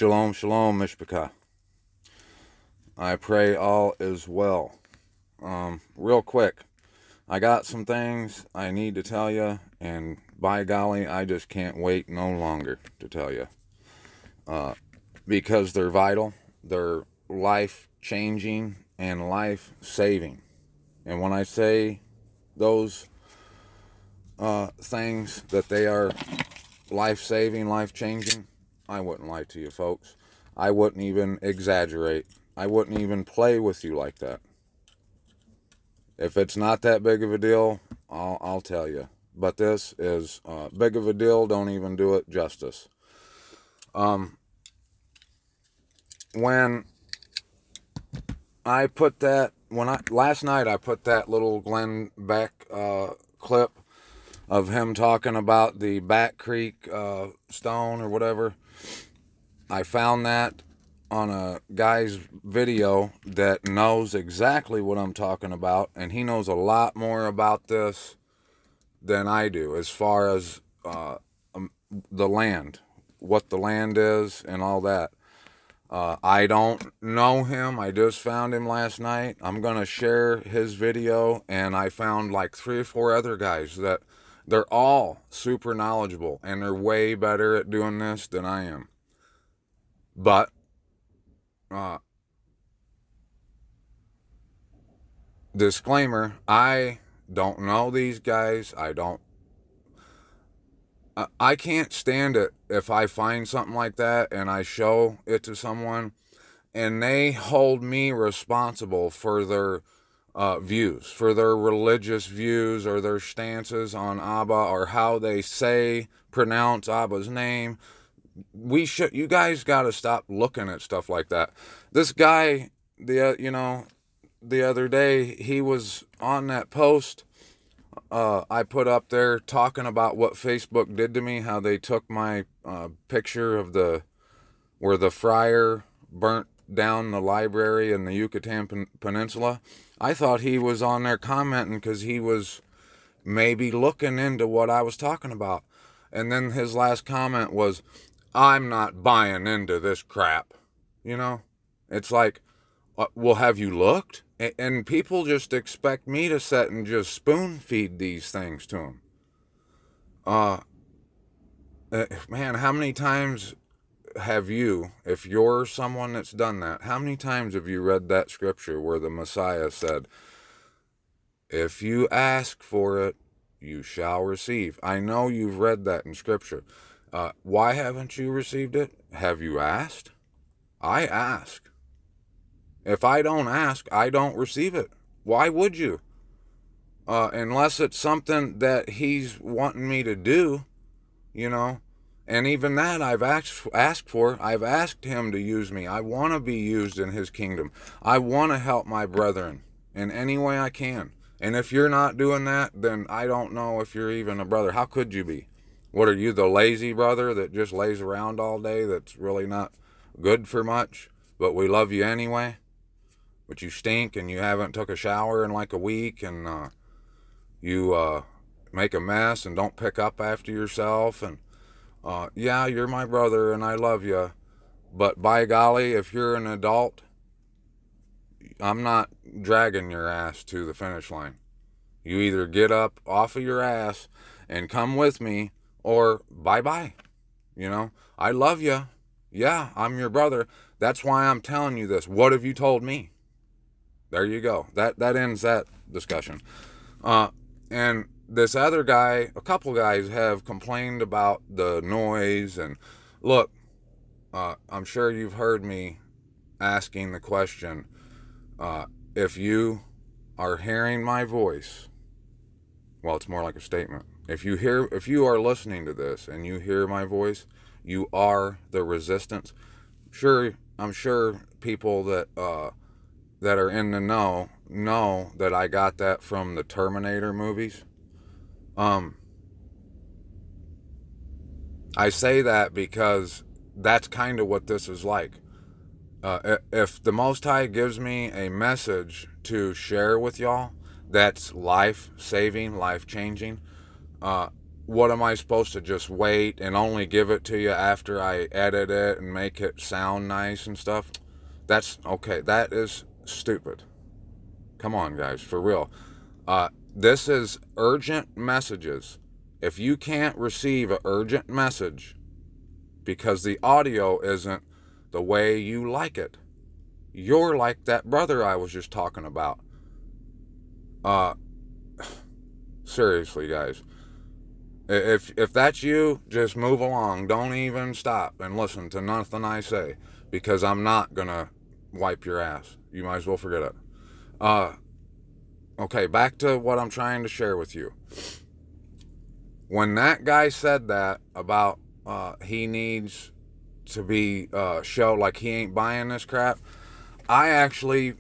Shalom, shalom, Mishpachah. I pray all is well. Real quick, I got some things I need to tell you, and by golly, I just can't wait no longer to tell you. Because they're vital, they're life-changing, and life-saving. And when I say those things, that they are life-saving, life-changing, I wouldn't lie to you folks. I wouldn't even exaggerate. I wouldn't even play with you like that. If it's not that big of a deal, I'll tell you. But this is big of a deal. Don't even do it justice. When I put that, last night I put that little Glenn Beck clip of him talking about the Back Creek stone or whatever. I found that on a guy's video that knows exactly what I'm talking about, and he knows a lot more about this than I do as far as the land, what the land is and all that. I don't know him. I just found him last night. I'm going to share his video, and I found like 3 or 4 other guys that they're all super knowledgeable, and they're way better at doing this than I am. But disclaimer, I don't know these guys. I can't stand it if I find something like that and I show it to someone and they hold me responsible for their views, for their religious views or their stances on Abba or how they pronounce Abba's name. You guys got to stop looking at stuff like that. This guy, the other day, he was on that post I put up there talking about what Facebook did to me, how they took my picture of where the friar burnt down the library in the Yucatan Peninsula. I thought he was on there commenting because he was maybe looking into what I was talking about. And then his last comment was, I'm not buying into this crap. It's like, well, have you looked? And people just expect me to sit and just spoon feed these things to them. Man, how many times have you, if you're someone that's done that, how many times have you read that scripture where the Messiah said, if you ask for it, you shall receive? I know you've read that in scripture. Why haven't you received it? Have you asked? I ask. If I don't ask, I don't receive it. Why would you? Unless it's something that he's wanting me to do, And even that I've asked for. I've asked him to use me. I want to be used in his kingdom. I want to help my brethren in any way I can. And if you're not doing that, then I don't know if you're even a brother. How could you be? What are you, the lazy brother that just lays around all day that's really not good for much, but we love you anyway? But you stink and you haven't took a shower in like a week, and you make a mess and don't pick up after yourself, and yeah, you're my brother and I love you, but by golly, if you're an adult, I'm not dragging your ass to the finish line. You either get up off of your ass and come with me, or bye-bye. I love you. Yeah, I'm your brother. That's why I'm telling you this. What have you told me? There you go. That ends that discussion. And this other guy, a couple guys have complained about the noise. And look, I'm sure you've heard me asking the question, if you are hearing my voice, well, it's more like a statement. If you are listening to this and you hear my voice, you are the resistance. I'm sure people that are in the know that I got that from the Terminator movies. I say that because that's kind of what this is like. If the Most High gives me a message to share with y'all that's life-saving, life-changing, what am I supposed to just wait and only give it to you after I edit it and make it sound nice and stuff? That's okay. That is stupid. Come on, guys, for real. This is urgent messages. If you can't receive an urgent message because the audio isn't the way you like it, you're like that brother I was just talking about. Seriously, guys. If that's you, just move along. Don't even stop and listen to nothing I say, because I'm not gonna wipe your ass. You might as well forget it. Okay, back to what I'm trying to share with you. When that guy said that about he needs to be show like he ain't buying this crap, I actually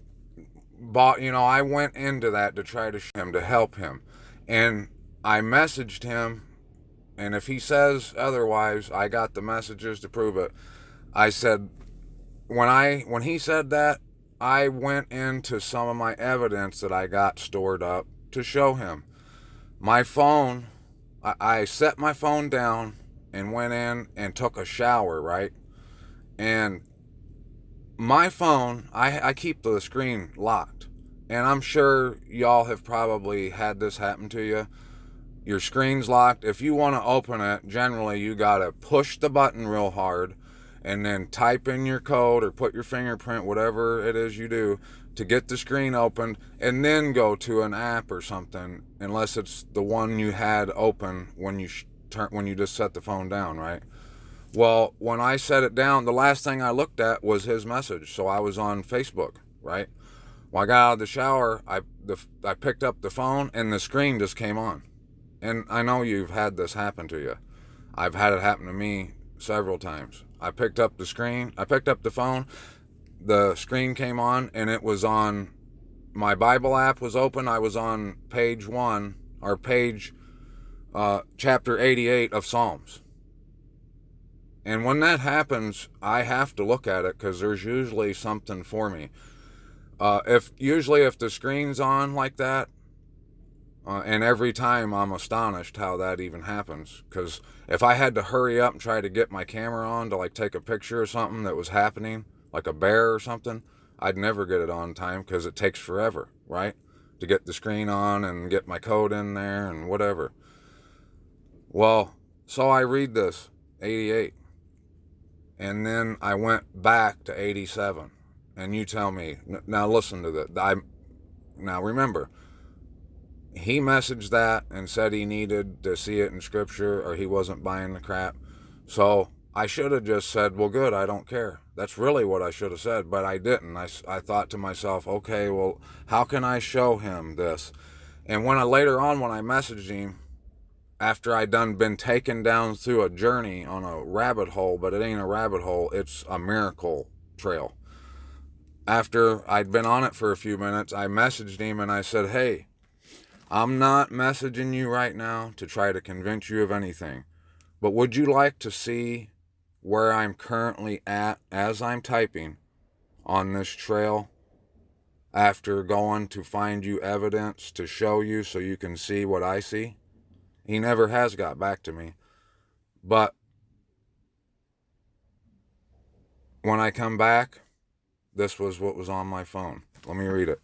bought, I went into that to try to show him, to help him. And I messaged him, and if he says otherwise, I got the messages to prove it. I said, when he said that, I went into some of my evidence that I got stored up to show him. My phone, I set my phone down and went in and took a shower, right? And my phone, I keep the screen locked. And I'm sure y'all have probably had this happen to you. Your screen's locked. If you want to open it, generally you gotta push the button real hard and then type in your code or put your fingerprint, whatever it is you do, to get the screen opened, and then go to an app or something, unless it's the one you had open when you just set the phone down, right? Well, when I set it down, the last thing I looked at was his message, so I was on Facebook, right? When I got out of the shower, I picked up the phone and the screen just came on. And I know you've had this happen to you. I've had it happen to me several times. I picked up the phone, the screen came on, and it was on, my Bible app was open. I was on page 1, or chapter 88 of Psalms. And when that happens, I have to look at it, because there's usually something for me. If the screen's on like that, and every time I'm astonished how that even happens, because if I had to hurry up and try to get my camera on to like take a picture of something that was happening, like a bear or something, I'd never get it on time, because it takes forever, right? To get the screen on and get my code in there and whatever. Well, so I read this, 88, and then I went back to 87, and you tell me, now listen to that. Now remember, he messaged that and said he needed to see it in scripture or he wasn't buying the crap. So I should have just said, well, good, I don't care. That's really what I should have said, but I didn't. I thought to myself, okay, well, how can I show him this? And later on, when I messaged him, after I'd been taken down through a journey on a rabbit hole, but it ain't a rabbit hole, it's a miracle trail. After I'd been on it for a few minutes, I messaged him and I said, hey, I'm not messaging you right now to try to convince you of anything, but would you like to see where I'm currently at as I'm typing on this trail after going to find you evidence to show you so you can see what I see? He never has got back to me, but when I come back, this was what was on my phone. Let me read it.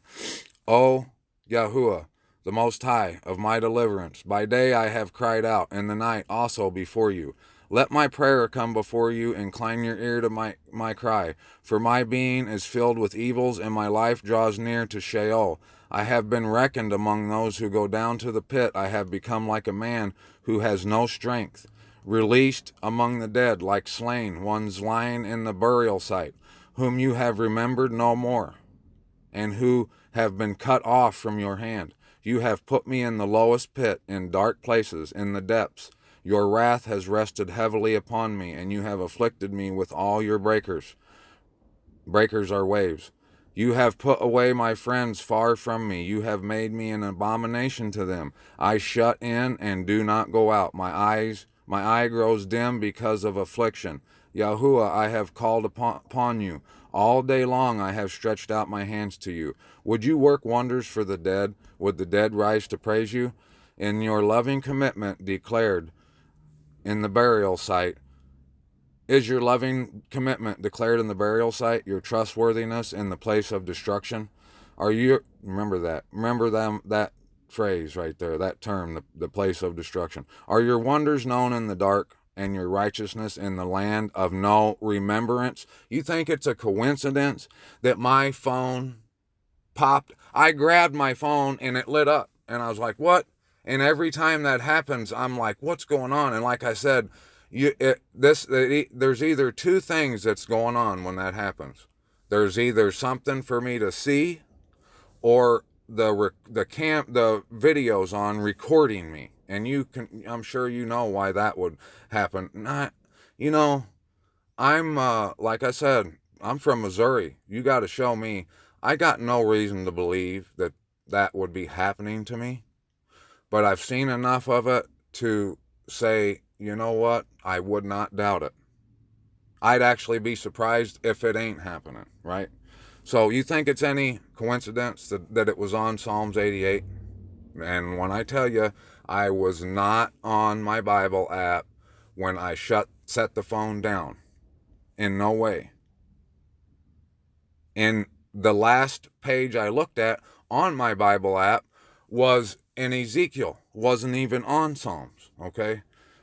Oh, Yahuwah, the Most High, of my deliverance, by day I have cried out, and the night also before you. Let my prayer come before you, incline your ear to my cry, for my being is filled with evils, and my life draws near to Sheol. I have been reckoned among those who go down to the pit. I have become like a man who has no strength, released among the dead, like slain, ones lying in the burial site, whom you have remembered no more, and who have been cut off from your hand. You have put me in the lowest pit, in dark places, in the depths. Your wrath has rested heavily upon me, and you have afflicted me with all your breakers. Breakers are waves. You have put away my friends far from me. You have made me an abomination to them. I shut in and do not go out. My eye grows dim because of affliction. Yahuwah, I have called upon you. All day long I have stretched out my hands to you. Would you work wonders for the dead? Would the dead rise to praise you? In your loving commitment declared in the burial site. Is your loving commitment declared in the burial site, your trustworthiness in the place of destruction? Are you, remember that, that phrase right there, that term, the place of destruction. Are your wonders known in the dark and your righteousness in the land of no remembrance? You think it's a coincidence that my phone popped? I grabbed my phone and it lit up and I was like, what? And every time that happens, I'm like, what's going on? And like I said, there's either two things that's going on when that happens. There's either something for me to see, or the videos on recording me, and I'm sure you know why that would happen. Not, you know, I'm like I said, I'm from Missouri. You got to show me. I got no reason to believe that that would be happening to me, but I've seen enough of it to say, you know what? I would not doubt it. I'd actually be surprised if it ain't happening, right? So you think it's any coincidence that it was on Psalms 88? And when I tell you, I was not on my Bible app when I set the phone down. In no way. And the last page I looked at on my Bible app was in Ezekiel. Wasn't even on Psalms, okay?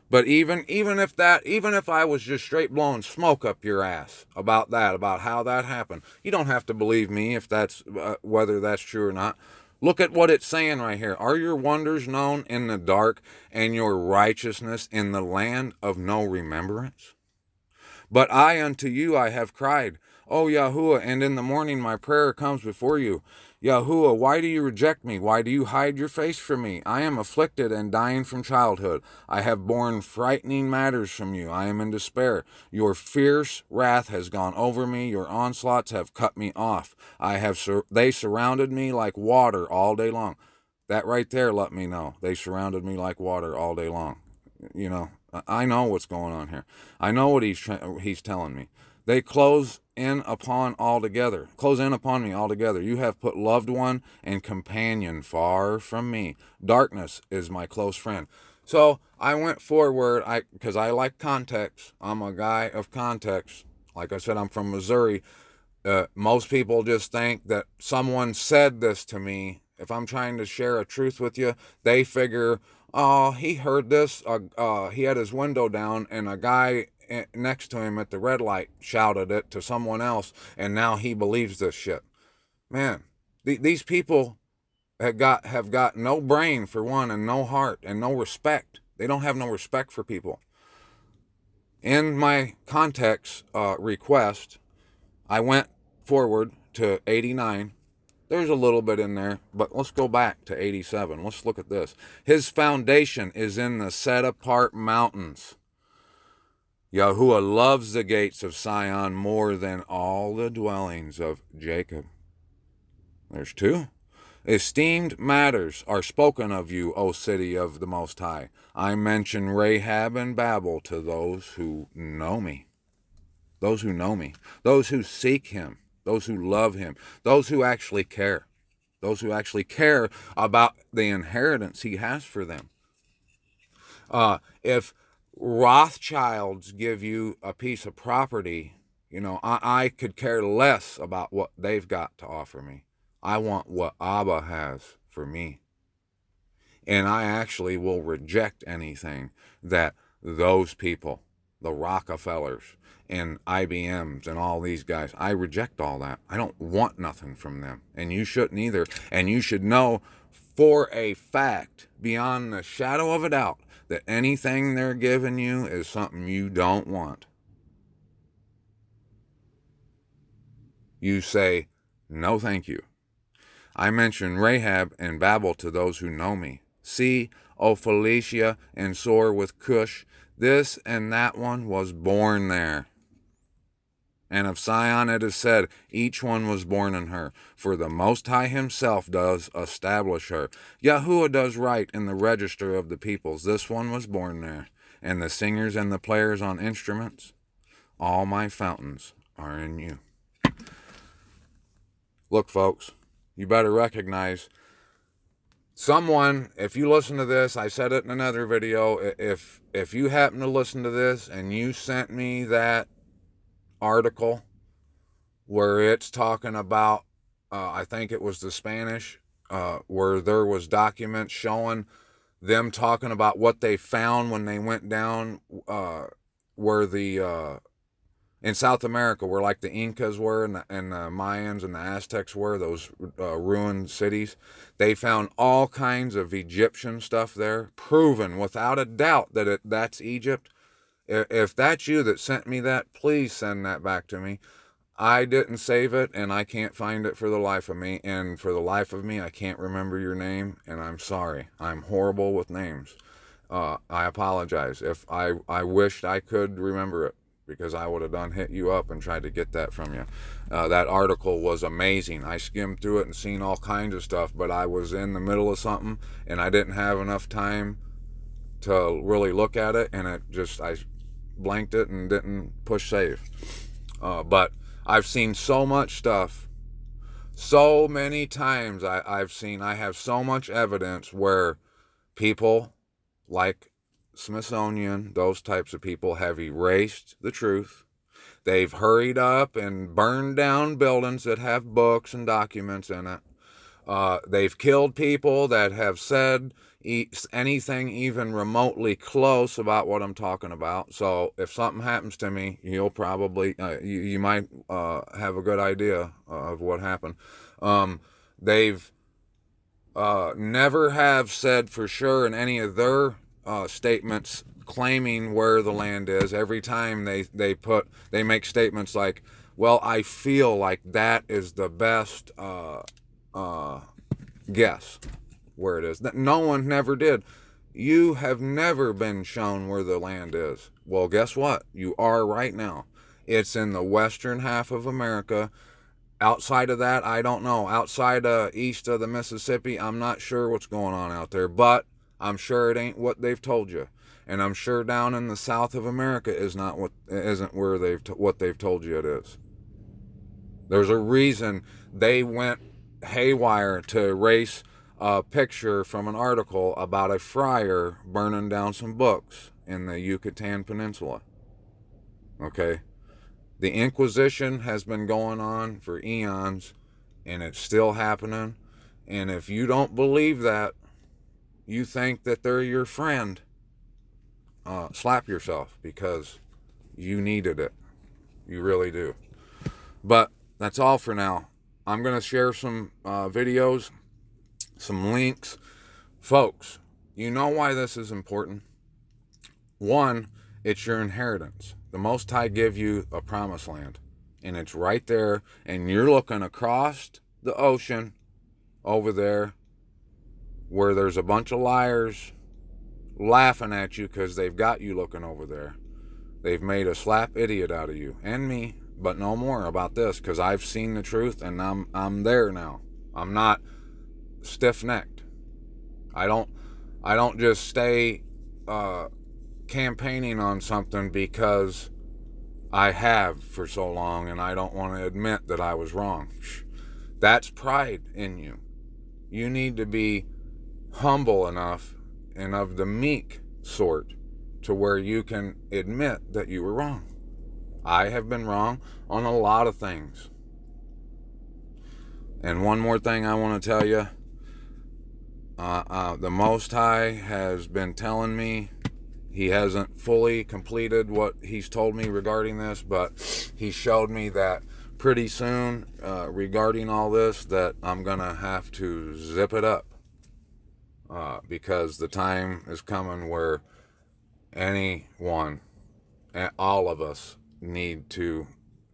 But even if I was just straight blowing smoke up your ass about that, about how that happened, you don't have to believe me if that's whether that's true or not. Look at what it's saying right here. Are your wonders known in the dark and your righteousness in the land of no remembrance? But I unto you I have cried, O Yahuwah, and in the morning my prayer comes before you. Yahuwah, why do you reject me? Why do you hide your face from me? I am afflicted and dying from childhood. I have borne frightening matters from you. I am in despair. Your fierce wrath has gone over me. Your onslaughts have cut me off. They surrounded me like water all day long. That right there let me know. They surrounded me like water all day long. You know, I know what's going on here. I know what he's telling me. They close in upon me altogether. You have put loved one and companion far from me. Darkness is my close friend. So I went forward, because I like context. I'm a guy of context. Like I said, I'm from Missouri. Most people just think that someone said this to me. If I'm trying to share a truth with you, they figure, oh, he heard this. He had his window down, and a guy next to him at the red light shouted it to someone else, and now he believes this shit. Man, these people have got no brain for one, and no heart, and no respect. They don't have no respect for people. In my context request, I went forward to 89. There's a little bit in there, but let's go back to 87. Let's look at this. His foundation is in the set-apart mountains. Yahuwah loves the gates of Sion more than all the dwellings of Jacob. There's two. Esteemed matters are spoken of you, O city of the Most High. I mention Rahab and Babel to those who know me. Those who know me. Those who seek him. Those who love him. Those who actually care. Those who actually care about the inheritance he has for them. If Rothschilds give you a piece of property, you know, I could care less about what they've got to offer me. I want what Abba has for me. And I actually will reject anything that those people, the Rockefellers and IBMs and all these guys, I reject all that. I don't want nothing from them. And you shouldn't either. And you should know for a fact, beyond the shadow of a doubt, that anything they're giving you is something you don't want. You say, no thank you. I mention Rahab and Babel to those who know me. See, O Phoenicia, and soar with Cush, this and that one was born there. And of Sion it is said, each one was born in her. For the Most High himself does establish her. Yahuwah does right in the register of the peoples. This one was born there. And the singers and the players on instruments, all my fountains are in you. Look, folks, you better recognize someone, if you listen to this, I said it in another video, if you happen to listen to this and you sent me that article where it's talking about, I think it was the Spanish, where there was documents showing them talking about what they found when they went down, where the in South America, where like the Incas were and the Mayans and the Aztecs were, those ruined cities. They found all kinds of Egyptian stuff there, proven without a doubt that that's Egypt. If that's you that sent me that, please send that back to me. I didn't save it, and I can't find it for the life of me. And for the life of me, I can't remember your name, and I'm sorry. I'm horrible with names. I apologize. If I wished I could remember it, because I would have done hit you up and tried to get that from you. That article was amazing. I skimmed through it and seen all kinds of stuff, but I was in the middle of something, and I didn't have enough time to really look at it, and I blanked it and didn't push save. But I've seen so much stuff, so many times I have so much evidence where people like Smithsonian, those types of people, have erased the truth. They've hurried up and burned down buildings that have books and documents in it. They've killed people that have said anything even remotely close about what I'm talking about. So if something happens to me, you'll probably, you might have a good idea of what happened. They've never have said for sure in any of their statements claiming where the land is. Every time they make statements like, well, I feel like that is the best guess where it is. No one never did. You have never been shown where the land is. Well, guess what? You are right now. It's in the western half of America. Outside of that, I don't know. Outside east of the Mississippi, I'm not sure what's going on out there, but I'm sure it ain't what they've told you. And I'm sure down in the south of America isn't where what they've told you it is. There's a reason they went haywire to erase a picture from an article about a friar burning down some books in the Yucatan Peninsula. Okay? The Inquisition has been going on for eons, and it's still happening. And if you don't believe that, you think that they're your friend, slap yourself, because you needed it. You really do. But that's all for now. I'm going to share some videos, some links. Folks, you know why this is important? One, it's your inheritance. The Most High give you a promised land, and it's right there, and you're looking across the ocean over there where there's a bunch of liars laughing at you because they've got you looking over there. They've made a slap idiot out of you and me, but no more about this, because I've seen the truth, and I'm there now. I'm not stiff-necked. I don't just stay campaigning on something because I have for so long and I don't want to admit that I was wrong. That's pride in you. You need to be humble enough and of the meek sort to where you can admit that you were wrong. I have been wrong on a lot of things. And one more thing I want to tell you. The Most High has been telling me, he hasn't fully completed what he's told me regarding this, but he showed me that pretty soon, regarding all this, that I'm going to have to zip it up. Because the time is coming where anyone, all of us, need to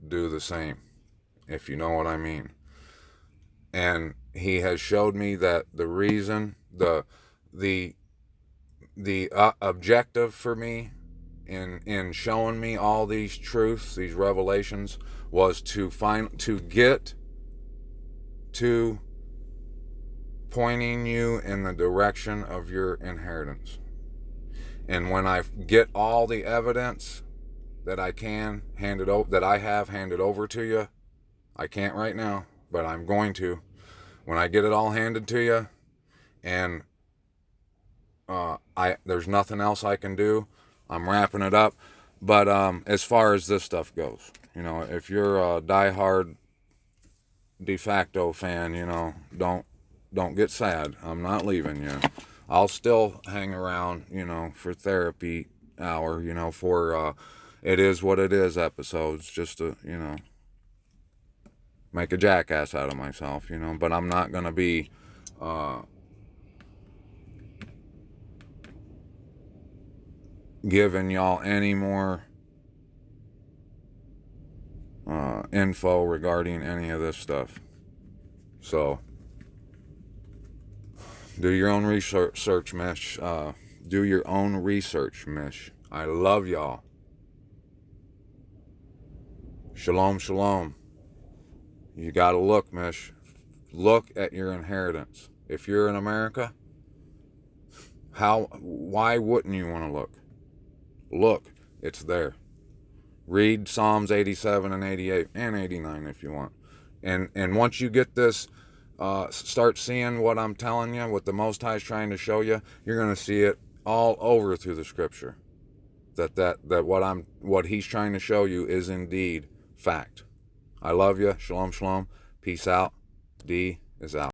do the same, if you know what I mean. And he has showed me that the reason, the objective for me in showing me all these truths, these revelations, was to get to pointing you in the direction of your inheritance. And when I get all the evidence that I can that I have handed over to you, I can't right now, but I'm going to. When I get it all handed to you, And there's nothing else I can do. I'm wrapping it up. But as far as this stuff goes, you know, if you're a diehard de facto fan, you know, don't get sad. I'm not leaving you. I'll still hang around, you know, for therapy hour, you know, for it is what it is episodes, just to, you know, make a jackass out of myself, you know. But I'm not gonna be giving y'all any more info regarding any of this stuff. So do your own research, Mish. Do your own research, Mish. I love y'all. Shalom, shalom. You gotta look, Mish. Look at your inheritance. If you're in America, why wouldn't you want to look? Look, it's there. Read Psalms 87 and 88 and 89 if you want. And once you get this, start seeing what I'm telling you, what the Most High is trying to show you, you're going to see it all over through the Scripture. That what He's trying to show you is indeed fact. I love you. Shalom, shalom. Peace out. D is out.